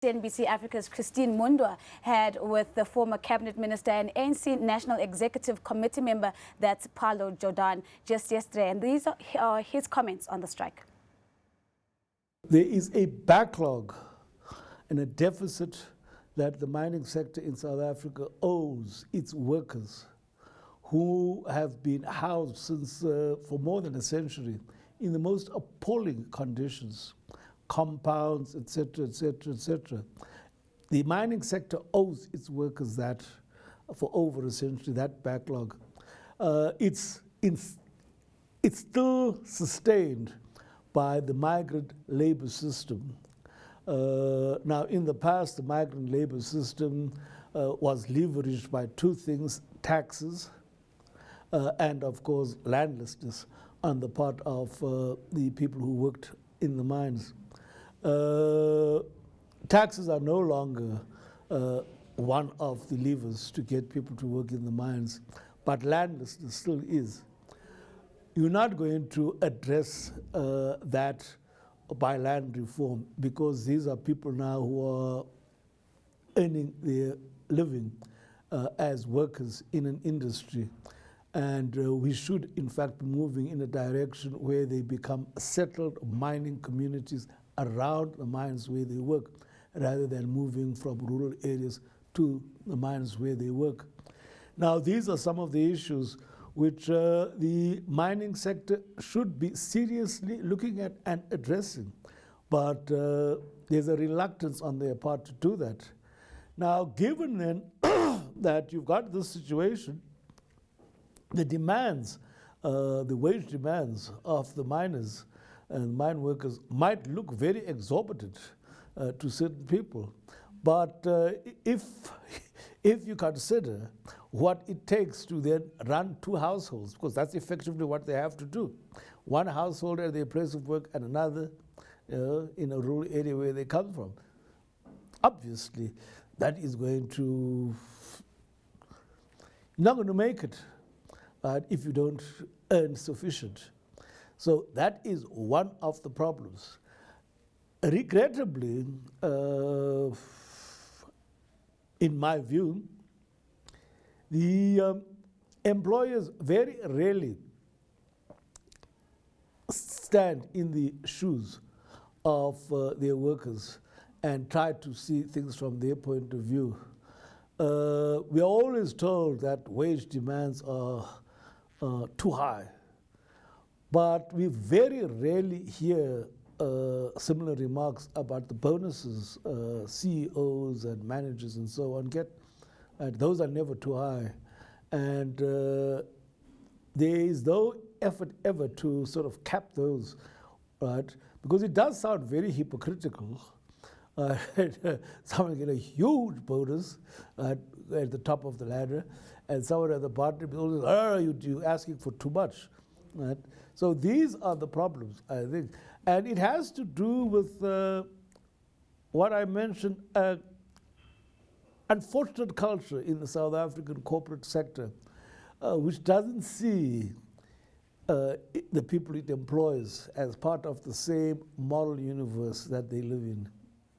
CNBC Africa's Christine Mhundwa had with the former cabinet minister and ANC National Executive Committee member, that's Pallo Jordan, just yesterday. And these are his comments on the strike. There is a backlog and a deficit that the mining sector in South Africa owes its workers who have been housed since for more than a century in the most appalling conditions, compounds, etc., etc., etc. The mining sector owes its workers that for over a century, that backlog. It's still sustained by the migrant labor system. Now, in the past, the migrant labor system was leveraged by two things: taxes and, of course, landlessness on the part of the people who worked in the mines. Taxes are no longer one of the levers to get people to work in the mines, but landlessness still is. You're not going to address that by land reform, because these are people now who are earning their living as workers in an industry. And we should, in fact, be moving in a direction where they become settled mining communities around the mines where they work, rather than moving from rural areas to the mines where they work. Now, these are some of the issues which the mining sector should be seriously looking at and addressing. But there's a reluctance on their part to do that. Now, given then that you've got this situation, the demands, the wage demands of the miners and mine workers might look very exorbitant to certain people. But if you consider what it takes to then run two households, because that's effectively what they have to do. One household at their place of work and another in a rural area where they come from. Obviously, that is going to, not going to make it if you don't earn sufficient. So that is one of the problems. Regrettably, in my view, the employers very rarely stand in the shoes of their workers and try to see things from their point of view. We are always told that wage demands are too high, but we very rarely hear similar remarks about the bonuses CEOs and managers and so on get. Those are never too high. And there is no effort ever to sort of cap those, right? Because it does sound very hypocritical. Someone get a huge bonus at the top of the ladder, and someone at the bottom is always, you're asking for too much. Right? So these are the problems, I think. And it has to do with what I mentioned, unfortunate culture in the South African corporate sector, which doesn't see the people it employs as part of the same moral universe that they live in.